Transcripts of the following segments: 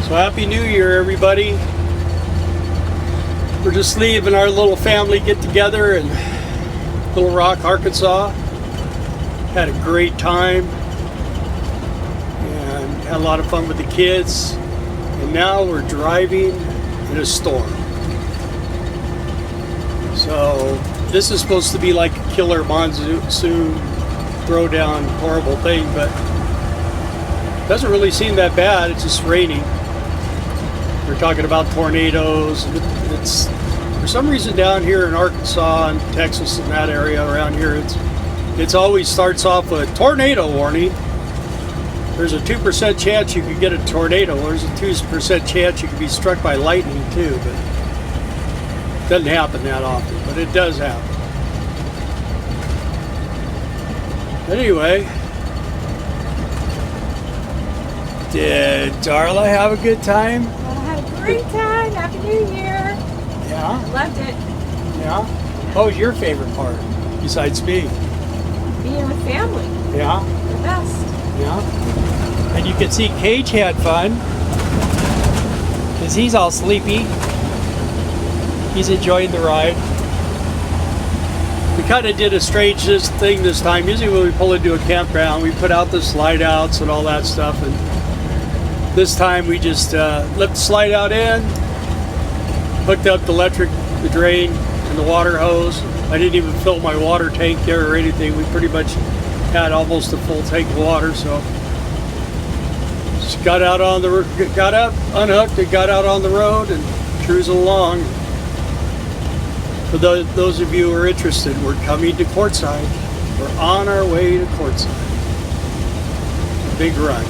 So happy New Year, everybody. We're just leaving our little family get together in Little Rock, Arkansas. Had a great time and had a lot of fun with the kids. And now we're driving in a storm. So this is supposed to be like a killer monsoon throwdown horrible thing, but it doesn't really seem that bad. It's just raining. We're talking about tornadoes. It's for some reason down here in Arkansas and Texas and that area around here, it's always starts off with tornado warning. There's a 2% chance you could get a tornado. There's a 2% chance you could be struck by lightning too, but it doesn't happen that often, but it does happen. Anyway, did Darla have a good time? Great time. Happy New Year. Yeah? Loved it. Yeah? What was your favorite part besides me? Being with family. Yeah? The best. Yeah? And you can see Cage had fun because he's all sleepy. He's enjoying the ride. We kind of did a strange thing this time. Usually when we pull into a campground, we put out the slide outs and all that stuff, and this time we just let the slide out in, hooked up the drain and the water hose. I didn't even fill my water tank there or anything. We pretty much had almost a full tank of water, so just got up, unhooked, and got out on the road and cruising along. For those of you who are interested, we're coming to Quartzsite. We're on our way to Quartzsite. Big run.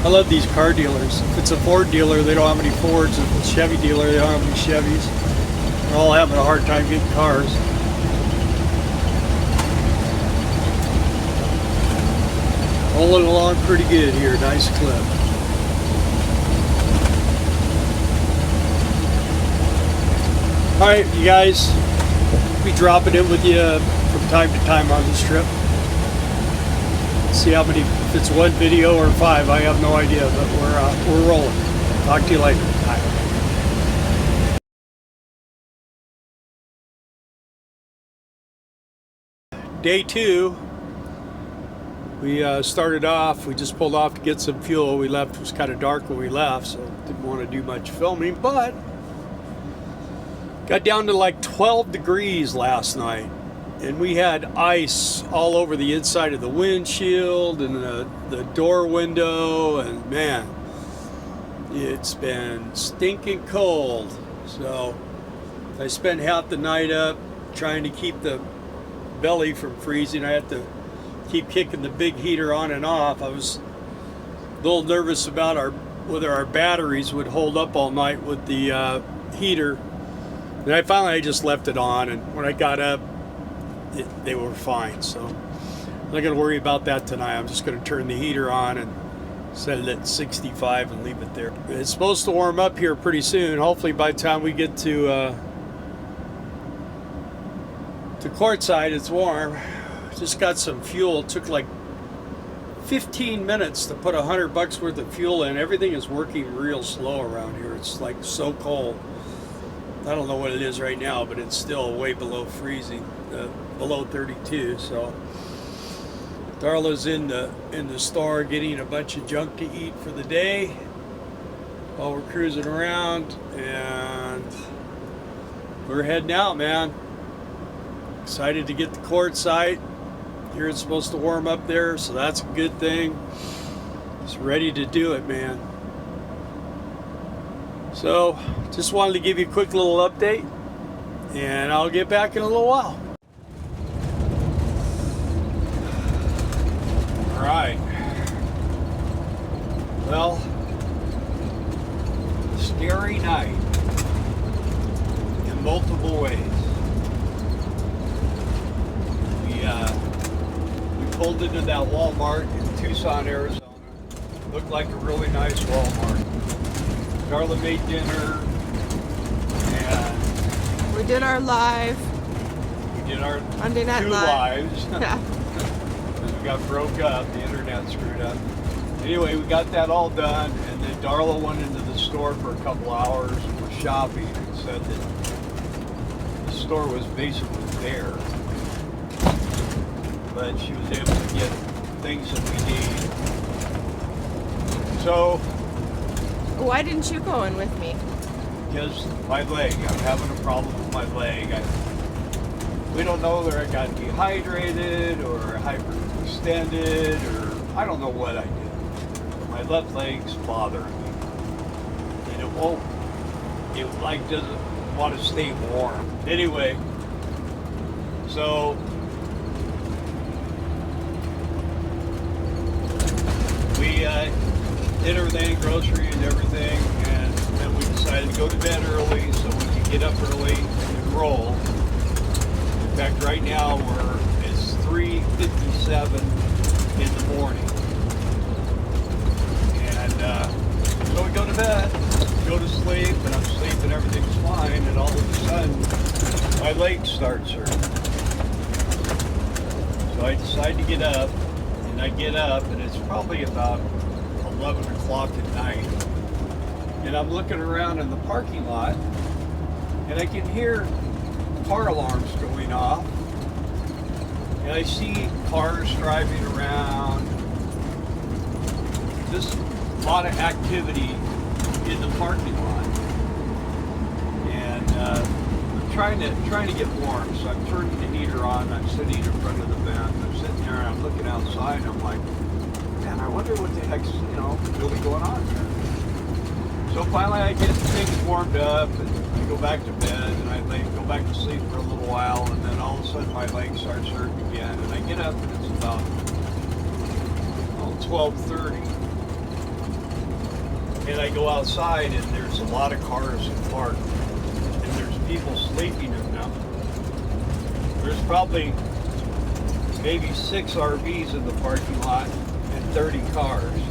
I love these car dealers. If it's a Ford dealer, they don't have any Fords. If it's a Chevy dealer, they don't have any Chevys. They're all having a hard time getting cars. Rolling along pretty good here. Nice clip. Alright, you guys. I'll be dropping in with you from time to time on this trip. See how many, if it's one video or 5, I have no idea, but we're rolling. Talk to you later. Bye. Day 2, we started off, we just pulled off to get some fuel. We left, it was kind of dark when we left, so didn't want to do much filming, but got down to like 12 degrees last night. And we had ice all over the inside of the windshield and the door window, and man, it's been stinking cold. So I spent half the night up trying to keep the belly from freezing. I had to keep kicking the big heater on and off. I was a little nervous about whether our batteries would hold up all night with the heater. And I just left it on, and when I got up, they were fine, so I'm not going to worry about that tonight. I'm just going to turn the heater on and set it at 65 and leave it there. It's supposed to warm up here pretty soon. Hopefully by the time we get to Quartzsite, it's warm. Just got some fuel. It took like 15 minutes to put $100 worth of fuel in. Everything is working real slow around here. It's like so cold. I don't know what it is right now, but it's still way below freezing. Below 32, so Darla's in the store getting a bunch of junk to eat for the day while we're cruising around, and we're heading out, man. Excited to get to Quartzsite. Here it's supposed to warm up there, so that's a good thing. Just ready to do it, man. So just wanted to give you a quick little update, and I'll get back in a little while. Alright, well, scary night in multiple ways. We pulled into that Walmart in Tucson, Arizona. Looked like a really nice Walmart. Darla made dinner, and We did our live. We did our Monday Night two Live. lives. Yeah. We got broke up, the internet screwed up. Anyway, we got that all done, and then Darla went into the store for a couple hours and was shopping and said that the store was basically there. But she was able to get things that we need. So, Why didn't you go in with me? because my leg, I'm having a problem with my leg. We don't know whether I got dehydrated or hyperextended or I don't know what I did. My left leg's bothering me. And it like doesn't want to stay warm. Anyway, so we did everything, grocery and everything, and then we decided to go to bed early so we could get up early and roll. In fact, right now it's 3:57 in the morning. And so we go to bed, go to sleep, and I'm sleeping, everything's fine, and all of a sudden, my leg starts hurting. So I decide to get up, and I get up, and it's probably about 11 o'clock at night. And I'm looking around in the parking lot, and I can hear car alarms going off. And I see cars driving around. Just a lot of activity in the parking lot. And I'm trying to get warm, so I'm turning the heater on. I'm sitting in front of the vent. I'm sitting there and I'm looking outside and I'm like, man, I wonder what the heck's, really going on here. So finally I get things warmed up and I go back to bed and I go back to sleep for a little while, and then all of a sudden my leg starts hurting again, and I get up and it's about 12:30. And I go outside and there's a lot of cars parked and there's people sleeping in them. There's probably maybe 6 RVs in the parking lot and 30 cars.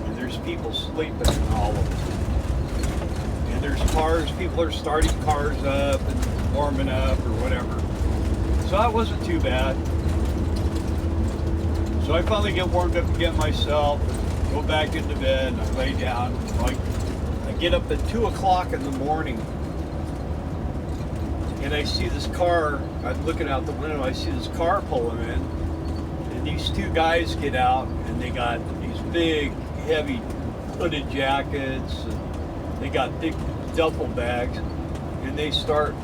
And there's people sleeping in all of them. And there's cars, people are starting cars up and warming up or whatever. So that wasn't too bad. So I finally get warmed up again myself, go back into bed, and I lay down. I get up at 2 o'clock in the morning, and I see this car. I'm looking out the window, I see this car pulling in, and these 2 guys get out, and they got these big, heavy hooded jackets, and they got big duffel bags, and they start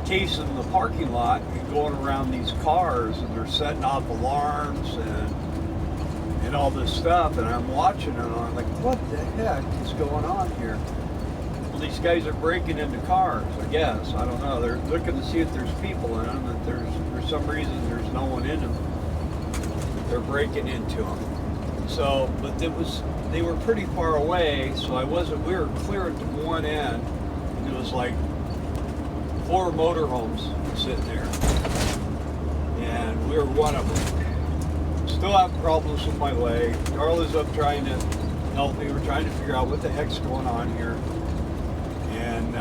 casing the parking lot and going around these cars, and they're setting off alarms and all this stuff, and I'm watching it and I'm like, what the heck is going on here? Well, these guys are breaking into cars, I guess. I don't know. They're looking to see if there's people in them, and for some reason there's no one in them. They're breaking into them. So, but they were pretty far away, so we were clear at one end, and it was like 4 motorhomes sitting there, and we were one of them. Still have problems with my leg. Darla's up trying to help me. We're trying to figure out what the heck's going on here. And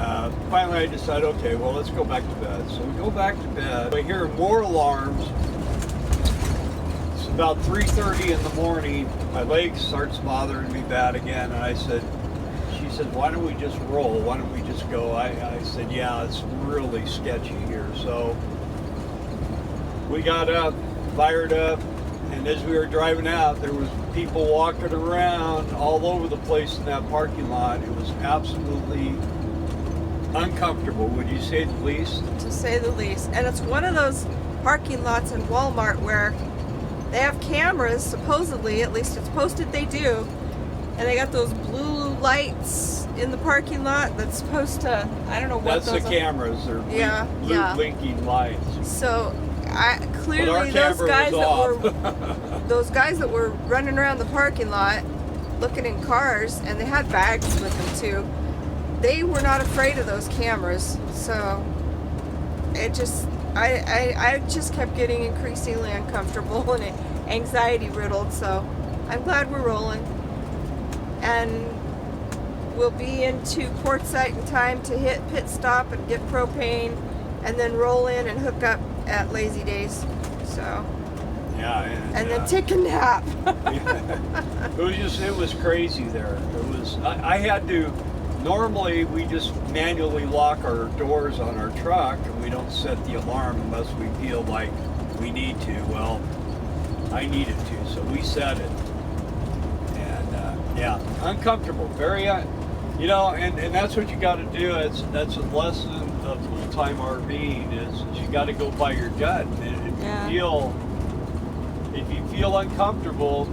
finally I decided, okay, well, let's go back to bed. So we go back to bed. I hear more alarms. It's about 3:30 in the morning. My leg starts bothering me bad again. And she said, why don't we just roll? Why don't we just go? I said, yeah, it's really sketchy here. So we got up, fired up. And as we were driving out, there was people walking around all over the place in that parking lot. It was absolutely uncomfortable, would you say the least? To say the least. And it's one of those parking lots in Walmart where they have cameras, supposedly, at least it's posted they do, and they got those blue lights in the parking lot that's supposed to, I don't know what that's those the cameras. They're blue yeah. blinking lights. So clearly those guys that were running around the parking lot looking in cars, and they had bags with them too, they were not afraid of those cameras. So it just I just kept getting increasingly uncomfortable and anxiety riddled. So I'm glad we're rolling, and we'll be into Quartzsite in time to hit pit stop and get propane, and then roll in and hook up at La-Z-Days. So yeah, and then take a nap. It it was crazy there. It was, I had to, normally we just manually lock our doors on our truck and we don't set the alarm unless we feel like we need to. Well, I needed to, so we set it. And yeah, uncomfortable, very, you know, and that's what you got to do. That's a lesson of full-time RVing is you got to go by your gut. And if you feel uncomfortable,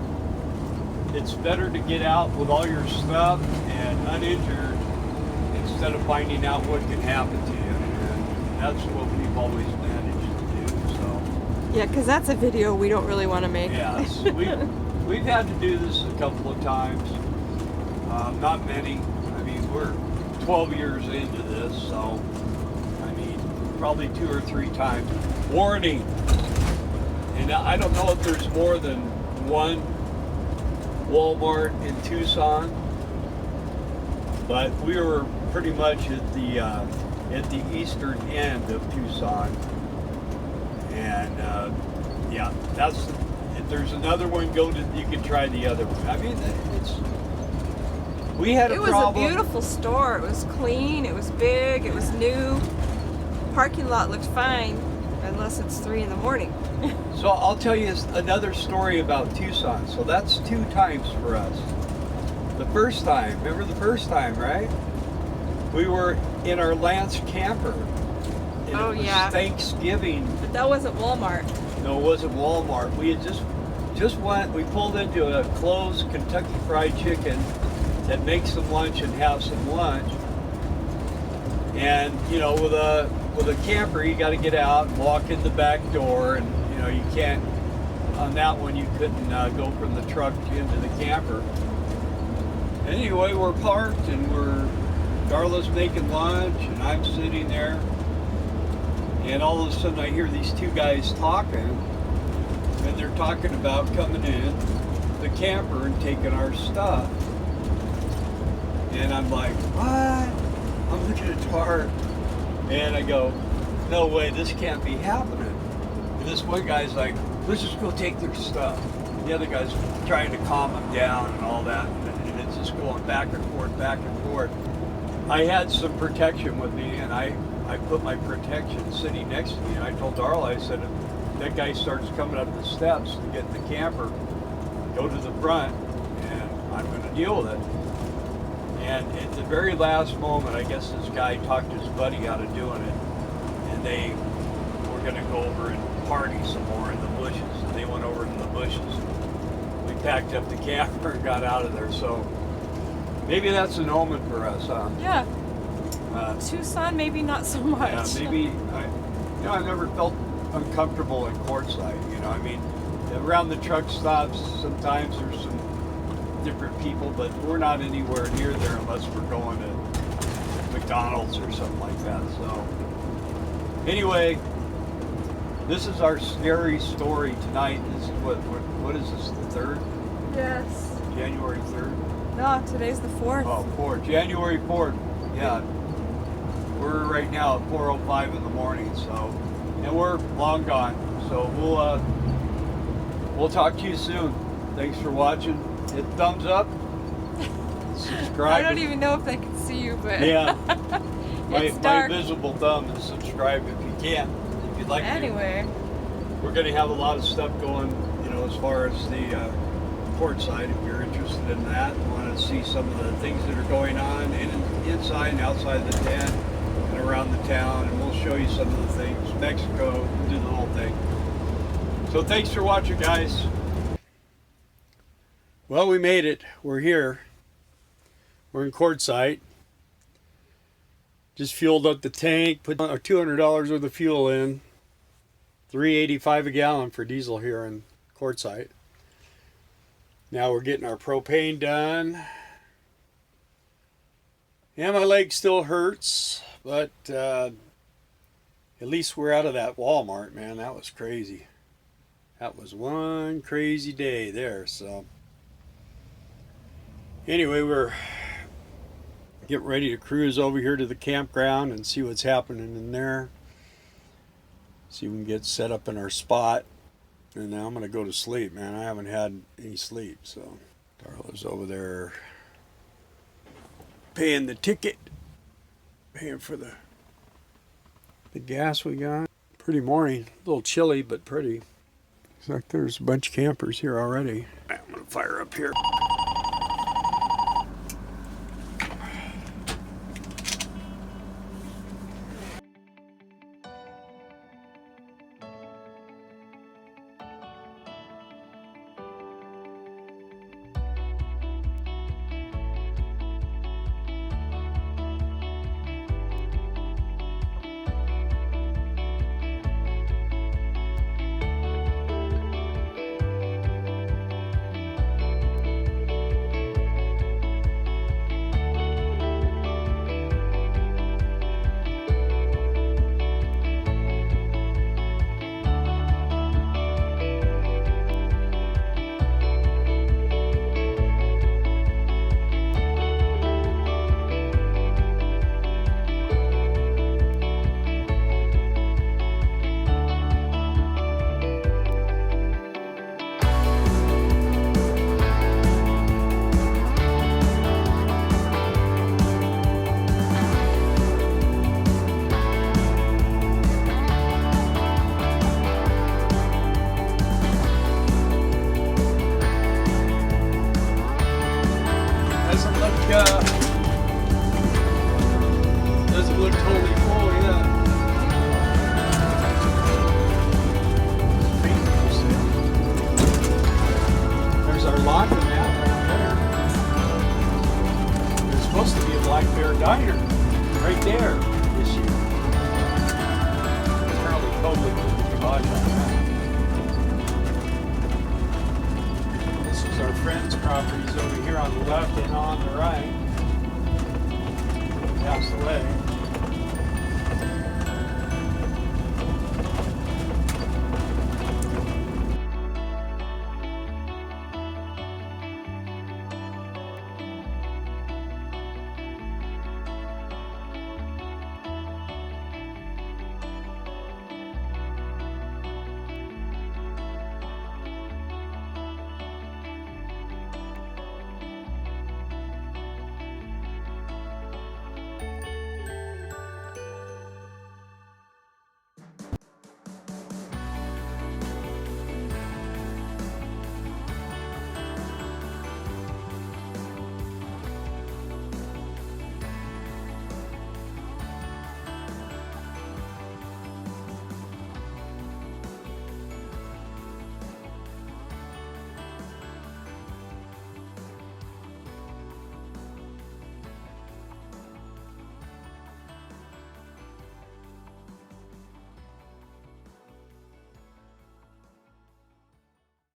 it's better to get out with all your stuff and uninjured instead of finding out what can happen to you. And that's what we've always managed to do. So Yeah, because that's a video we don't really want to make. yes, we've had to do this a couple of times. Not many. I mean, we're 12 years into this, so I mean, probably 2 or 3 times. Warning. And I don't know if there's more than one Walmart in Tucson, but we were pretty much at the eastern end of Tucson, and yeah, if there's another one, you can try the other one. I mean, we had a problem. It was a beautiful store. It was clean. It was big. It was new. Parking lot looked fine, unless it's 3 in the morning. So I'll tell you another story about Tucson. So that's 2 times for us. The first time, remember the first time, right? We were in our Lance camper. And Oh, it was yeah. Thanksgiving. But that wasn't Walmart. No, it wasn't Walmart. We had just went. We pulled into a closed Kentucky Fried Chicken that makes some lunch and have some lunch. And you know, with a camper, you got to get out and walk in the back door, and you know you can't. On that one, you couldn't go from the truck into the camper. Anyway, we're parked and Darla's making lunch, and I'm sitting there, and all of a sudden I hear these 2 guys talking, and they're talking about coming in the camper and taking our stuff. And I'm like, what? I'm looking at Tar, and I go, no way, this can't be happening. And this one guy's like, let's just go take their stuff. The other guy's trying to calm them down and all that, and it's just going back and forth, back and forth. I had some protection with me, and I put my protection sitting next to me, and I told Darla, I said, if that guy starts coming up the steps to get in the camper, go to the front, and I'm going to deal with it. And at the very last moment, I guess this guy talked his buddy out of doing it, and they were going to go over and party some more in the bushes. And they went over to the bushes. We packed up the camper and got out of there. So maybe that's an omen for us, huh? Yeah. Tucson, maybe not so much. Yeah, maybe. I never felt uncomfortable in Quartzsite. You know, I mean, around the truck stops, sometimes there's some different people, but we're not anywhere near there unless we're going to McDonald's or something like that. So anyway, this is our scary story tonight. This is what is this, the 3rd? Yes. January 3rd? No, today's the 4th. Oh, 4th. January 4th. Yeah. We're right now at 4:05 in the morning, so, and we're long gone. So we'll talk to you soon. Thanks for watching. Hit thumbs up. Subscribe. I don't even know if they can see you, but yeah. my dark. visible thumb is subscribe if you can. If you'd like anyway. to. We're going to have a lot of stuff going, you know, as far as the Quartzsite. If you're interested in that, want to see some of the things that are going on inside and outside the tent and around the town, and we'll show you some of the things. Mexico, do the whole thing. So thanks for watching, guys. Well, we made it. We're here. We're in Quartzsite. Just fueled up the tank, put our $200 worth of fuel in. $3.85 a gallon for diesel here in Quartzsite. Now we're getting our propane done. Yeah, my leg still hurts, but at least we're out of that Walmart, man. That was crazy. That was one crazy day there, so. Anyway, we're getting ready to cruise over here to the campground and see what's happening in there. See if we can get set up in our spot. And now I'm going to go to sleep, man. I haven't had any sleep, so. Darla's over there paying the ticket, paying for the gas we got. Pretty morning, a little chilly, but pretty. Looks like there's a bunch of campers here already. I'm gonna fire up here. Doesn't look totally full yet. There's our laundromat right there. There's supposed to be a Black Bear Diner right there this year. Apparently COVID put the kibosh on that. This is our friend's properties over here on the left and on the right. Passed away.